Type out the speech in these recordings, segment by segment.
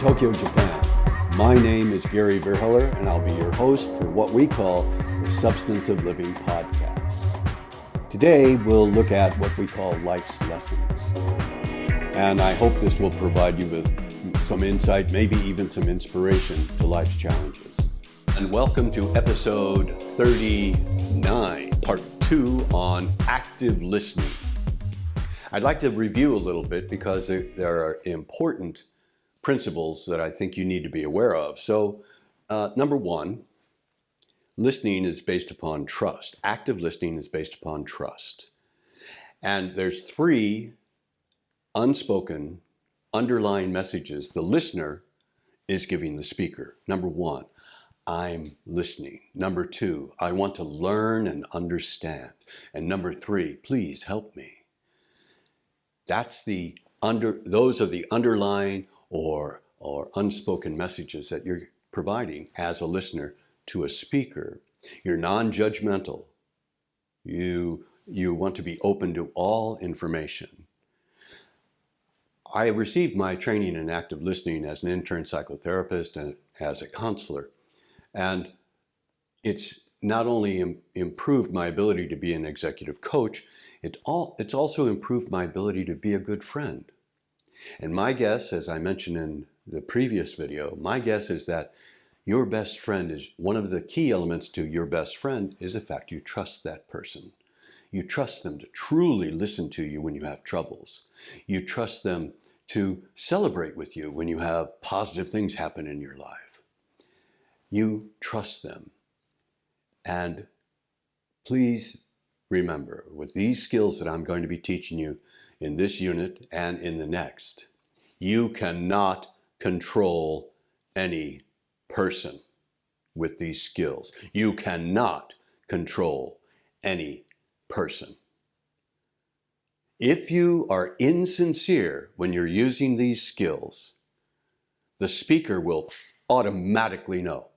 Tokyo, Japan. My name is Gary Verheller, and I'll be your host for what we call the Substance of Living podcast. Today, we'll look at what we call life's lessons. And I hope this will provide you with some insight, maybe even some inspiration to life's challenges. And welcome to episode 39, part 2 on active listening. I'd like to review a little bit because there are important principles that I think you need to be aware of. So, number one, listening is based upon trust. Active listening is based upon trust. And there's 3 unspoken underlying messages the listener is giving the speaker. Number 1, I'm listening. Number 2, I want to learn and understand. And number 3, please help me. Those are the underlying or unspoken messages that you're providing as a listener to a speaker. You're non-judgmental. You want to be open to all information. I received my training in active listening as an intern psychotherapist and as a counselor. And it's not only improved my ability to be an executive coach, it's also improved my ability to be a good friend. And my guess, as I mentioned in the previous video, my guess is that your best friend is one of the key elements to your best friend is the fact you trust that person. You trust them to truly listen to you when you have troubles. You trust them to celebrate with you when you have positive things happen in your life. You trust them. And please remember, with these skills that I'm going to be teaching you in this unit and in the next, you cannot control any person with these skills. You cannot control any person. If you are insincere when you're using these skills, the speaker will automatically know.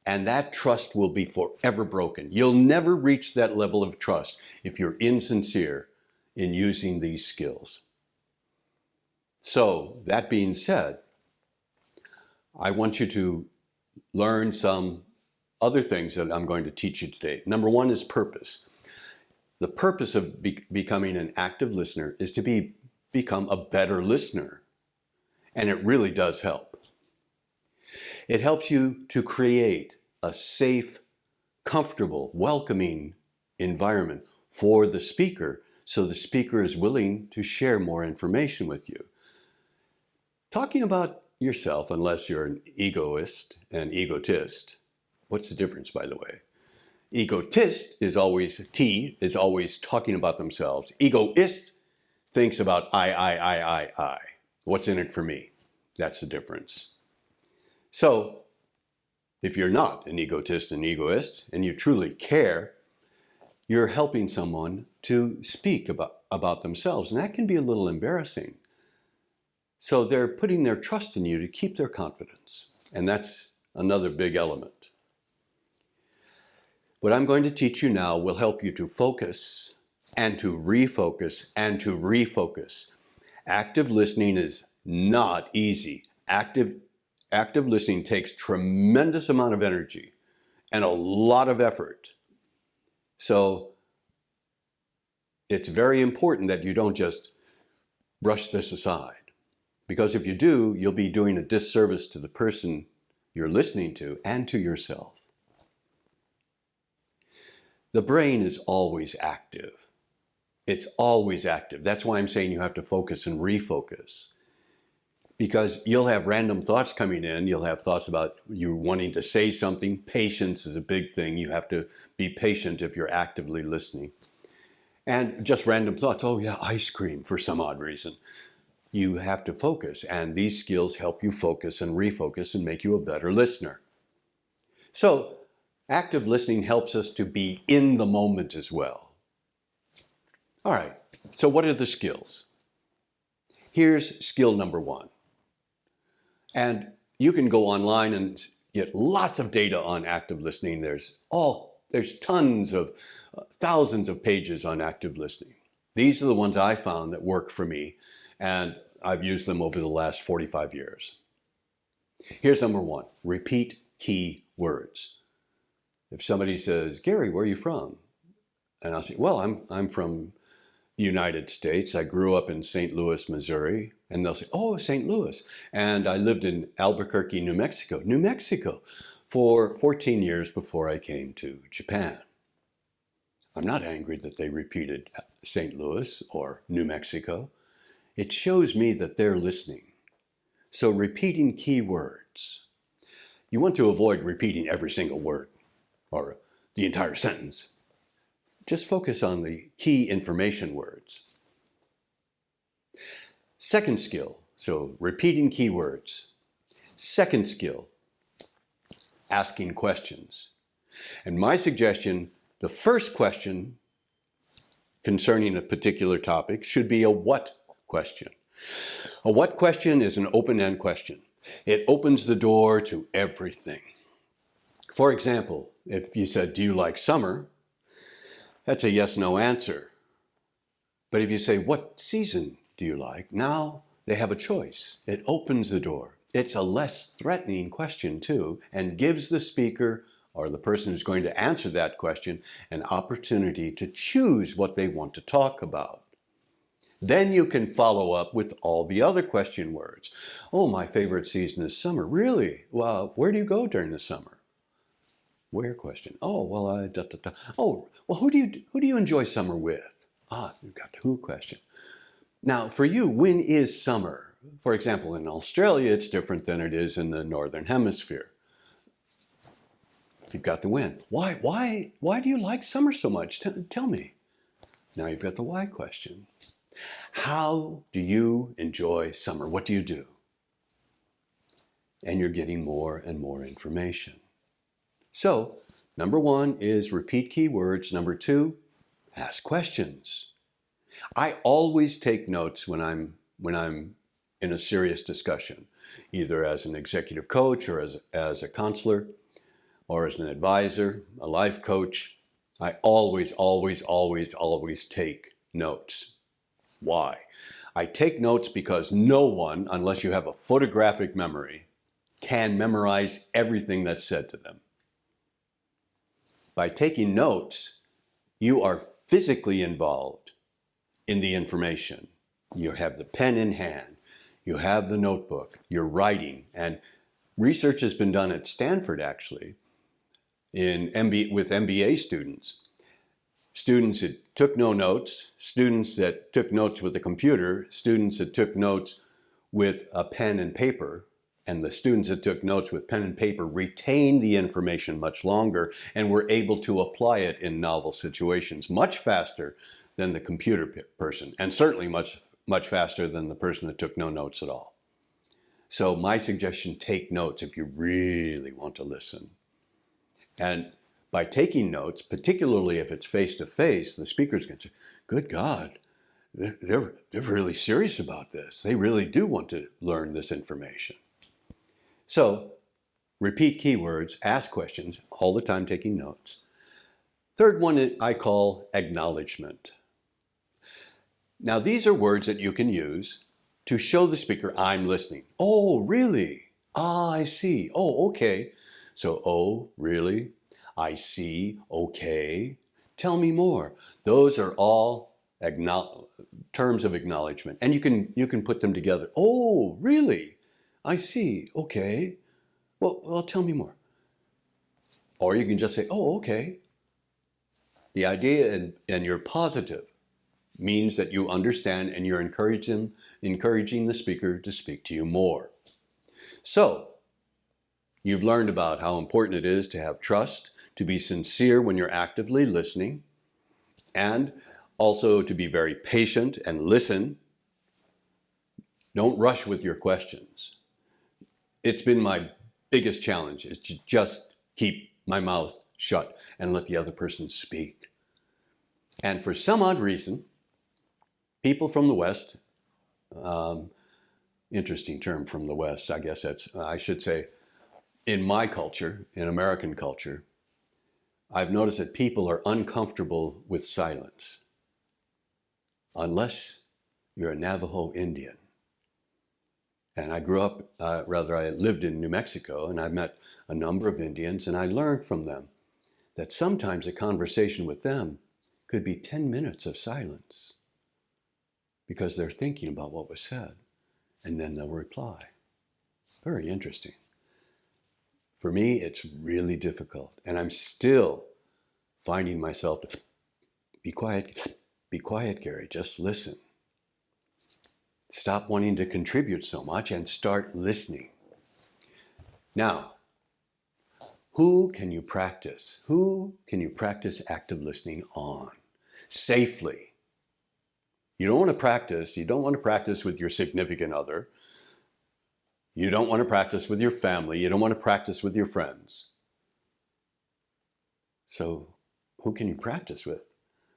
And that trust will be forever broken. You'll never reach that level of trust if you're insincere in using these skills. So, that being said, I want you to learn some other things that I'm going to teach you today. Number 1 is purpose. The purpose of becoming an active listener is to become a better listener. And it really does help. It helps you to create a safe, comfortable, welcoming environment for the speaker, so the speaker is willing to share more information with you. Talking about yourself, unless you're an egoist and egotist, what's the difference, by the way? Egotist is always talking about themselves. Egoist thinks about I. What's in it for me? That's the difference. So, if you're not an egotist and egoist, and you truly care, you're helping someone to speak about themselves, and that can be a little embarrassing. So they're putting their trust in you to keep their confidence, and that's another big element. What I'm going to teach you now will help you to focus and to refocus and to refocus. Active listening is not easy. Active listening takes tremendous amount of energy and a lot of effort. So it's very important that you don't just brush this aside. Because if you do, you'll be doing a disservice to the person you're listening to and to yourself. The brain is always active. It's always active. That's why I'm saying you have to focus and refocus. Because you'll have random thoughts coming in. You'll have thoughts about you wanting to say something. Patience is a big thing. You have to be patient if you're actively listening. And just random thoughts. Oh yeah, ice cream for some odd reason. You have to focus, and these skills help you focus and refocus and make you a better listener. So, active listening helps us to be in the moment as well. All right, so what are the skills? Here's skill number 1. And you can go online and get lots of data on active listening. There's tons of thousands of pages on active listening. These are the ones I found that work for me. And I've used them over the last 45 years. Here's number one, repeat key words. If somebody says, Gary, where are you from? And I'll say, well, I'm from the United States. I grew up in St. Louis, Missouri. And they'll say, oh, St. Louis. And I lived in Albuquerque, New Mexico, for 14 years before I came to Japan. I'm not angry that they repeated St. Louis or New Mexico. It shows me that they're listening. So repeating key words. You want to avoid repeating every single word or the entire sentence. Just focus on the key information words. Second skill, so repeating key words. Second skill, asking questions. And my suggestion, the first question concerning a particular topic should be a what question. A what question is an open-end question. It opens the door to everything. For example, if you said, do you like summer? That's a yes-no answer. But if you say, what season do you like? Now they have a choice. It opens the door. It's a less threatening question too, and gives the speaker or the person who's going to answer that question an opportunity to choose what they want to talk about. Then you can follow up with all the other question words. Oh, my favorite season is summer. Really? Well, where do you go during the summer? Where question? Oh, well, Oh, well, who do you enjoy summer with? Ah, you've got the who question. Now, for you, when is summer? For example, in Australia, it's different than it is in the Northern Hemisphere. You've got the when. Why do you like summer so much? Tell me. Now you've got the why question. How do you enjoy summer? What do you do? And you're getting more and more information. So, number one is repeat keywords. Number two, ask questions. I always take notes when I'm in a serious discussion, either as an executive coach or as a counselor or as an advisor, a life coach. I always take notes. Why? I take notes because no one, unless you have a photographic memory, can memorize everything that's said to them. By taking notes, you are physically involved in the information. You have the pen in hand, you have the notebook, you're writing, and research has been done at Stanford actually with MBA students. Students that took no notes, students that took notes with a computer, students that took notes with a pen and paper, and the students that took notes with pen and paper retained the information much longer and were able to apply it in novel situations much faster than the computer person, and certainly much faster than the person that took no notes at all. So my suggestion, take notes if you really want to listen. And by taking notes, particularly if it's face-to-face, the speaker's going to say, good God, they're really serious about this. They really do want to learn this information. So, repeat keywords, ask questions, all the time taking notes. Third one I call acknowledgement. Now, these are words that you can use to show the speaker, I'm listening. Oh, really? Ah, I see. Oh, okay. So, oh, really? I see. Okay. Tell me more. Those are all terms of acknowledgement. And you can put them together. Oh, really? I see. Okay. Well, tell me more. Or you can just say, oh, okay. The idea, and you're positive, means that you understand and you're encouraging the speaker to speak to you more. So, you've learned about how important it is to have trust, to be sincere when you're actively listening, and also to be very patient and listen. Don't rush with your questions. It's been my biggest challenge, is to just keep my mouth shut and let the other person speak. And for some odd reason, people from the West, interesting term, from the West, I guess I should say, in my culture, in American culture, I've noticed that people are uncomfortable with silence. Unless you're a Navajo Indian. And I grew up, I lived in New Mexico, and I met a number of Indians, and I learned from them that sometimes a conversation with them could be 10 minutes of silence because they're thinking about what was said, and then they'll reply. Very interesting. For me, it's really difficult, and I'm still finding myself to be quiet, Gary, just listen. Stop wanting to contribute so much and start listening. Now, who can you practice? Who can you practice active listening on safely? You don't want to practice with your significant other. You don't want to practice with your family. You don't want to practice with your friends. So who can you practice with?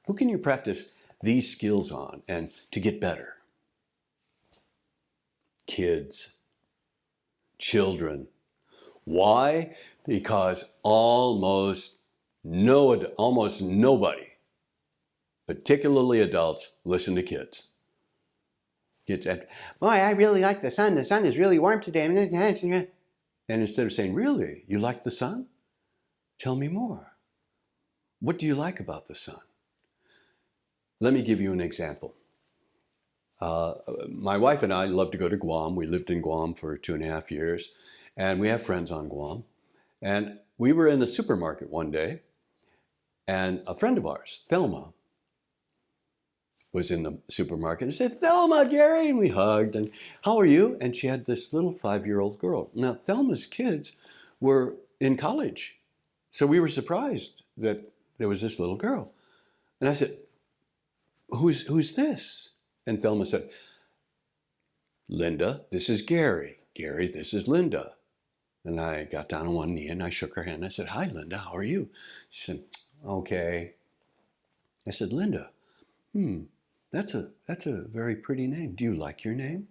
Who can you practice these skills on and to get better? Kids, children. Why? Because almost nobody, particularly adults, listen to kids. Kids said, boy, I really like the sun. The sun is really warm today. And instead of saying, really, you like the sun? Tell me more. What do you like about the sun? Let me give you an example. My wife and I love to go to Guam. We lived in Guam for 2.5 years, and we have friends on Guam. And we were in the supermarket one day, and a friend of ours, Thelma, was in the supermarket and said, Thelma, Gary, and we hugged, and how are you? And she had this little 5-year-old girl. Now, Thelma's kids were in college, so we were surprised that there was this little girl. And I said, who's this? And Thelma said, Linda, this is Gary. Gary, this is Linda. And I got down on one knee and I shook her hand. I said, hi, Linda, how are you? She said, okay. I said, Linda, that's a very pretty name. Do you like your name?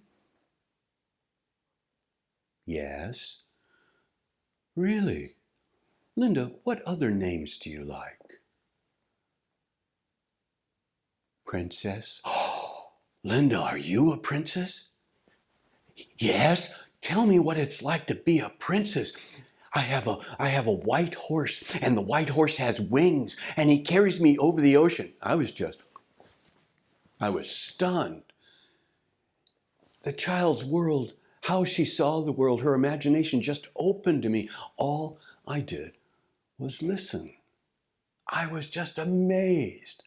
Yes. Really? Linda, what other names do you like? Princess. Oh, Linda, are you a princess? Yes. Tell me what it's like to be a princess. I have a white horse, and the white horse has wings, and he carries me over the ocean. I was stunned. The child's world, how she saw the world, her imagination just opened to me. All I did was listen. I was just amazed.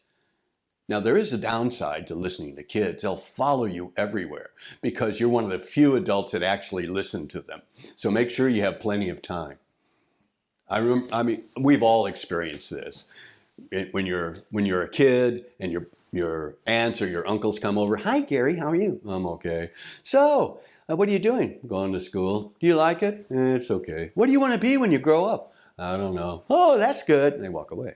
Now, there is a downside to listening to kids. They'll follow you everywhere because you're one of the few adults that actually listen to them. So make sure you have plenty of time. We've all experienced this. When you're a kid and your aunts or your uncles come over, hi, Gary, how are you? I'm okay. So, what are you doing? Going to school. Do you like it? It's okay. What do you want to be when you grow up? I don't know. Oh, that's good. And they walk away.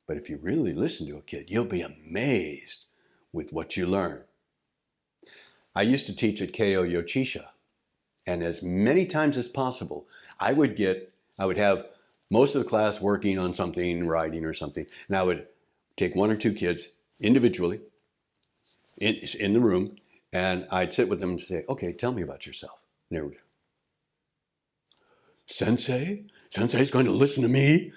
But if you really listen to a kid, you'll be amazed with what you learn. I used to teach at Keio Yochisha, and as many times as possible, I would have most of the class working on something, writing or something, and I would take 1 or 2 kids individually in the room, and I'd sit with them and say, okay, tell me about yourself. And they would, Sensei's going to listen to me?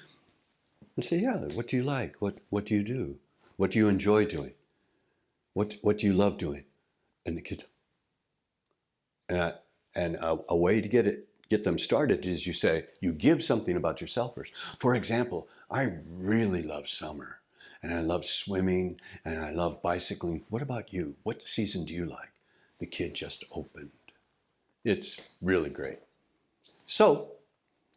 And say, yeah, what do you like? What do you do? What do you enjoy doing? What do you love doing? And the kids, and a way to get them started is you give something about yourself first. For example, I really love summer, and I love swimming, and I love bicycling. What about you? What season do you like? The kid just opened. It's really great. So,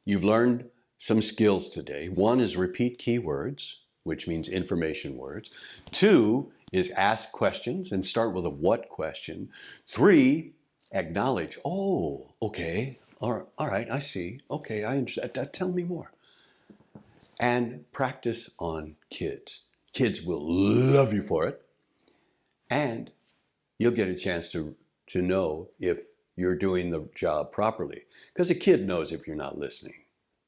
you've learned some skills today. 1 is repeat keywords, which means information words. 2 is ask questions and start with a what question. 3, acknowledge. Oh, okay. All right, I see. Okay, I understand. Tell me more. And practice on kids. Kids will love you for it. And you'll get a chance to know if you're doing the job properly. Because a kid knows if you're not listening.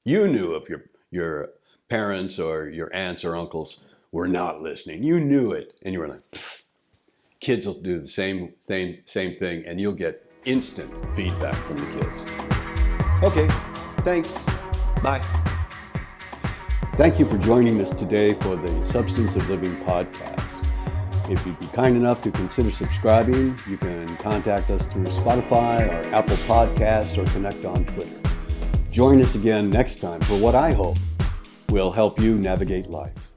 You knew if your parents or your aunts or uncles were not listening. You knew it, and you were like, pfft. Kids will do the same thing, and you'll get instant feedback from the kids. Okay, thanks. Bye. Thank you for joining us today for the Substance of Living podcast. If you'd be kind enough to consider subscribing, you can contact us through Spotify or Apple Podcasts or connect on Twitter. Join us again next time for what I hope will help you navigate life.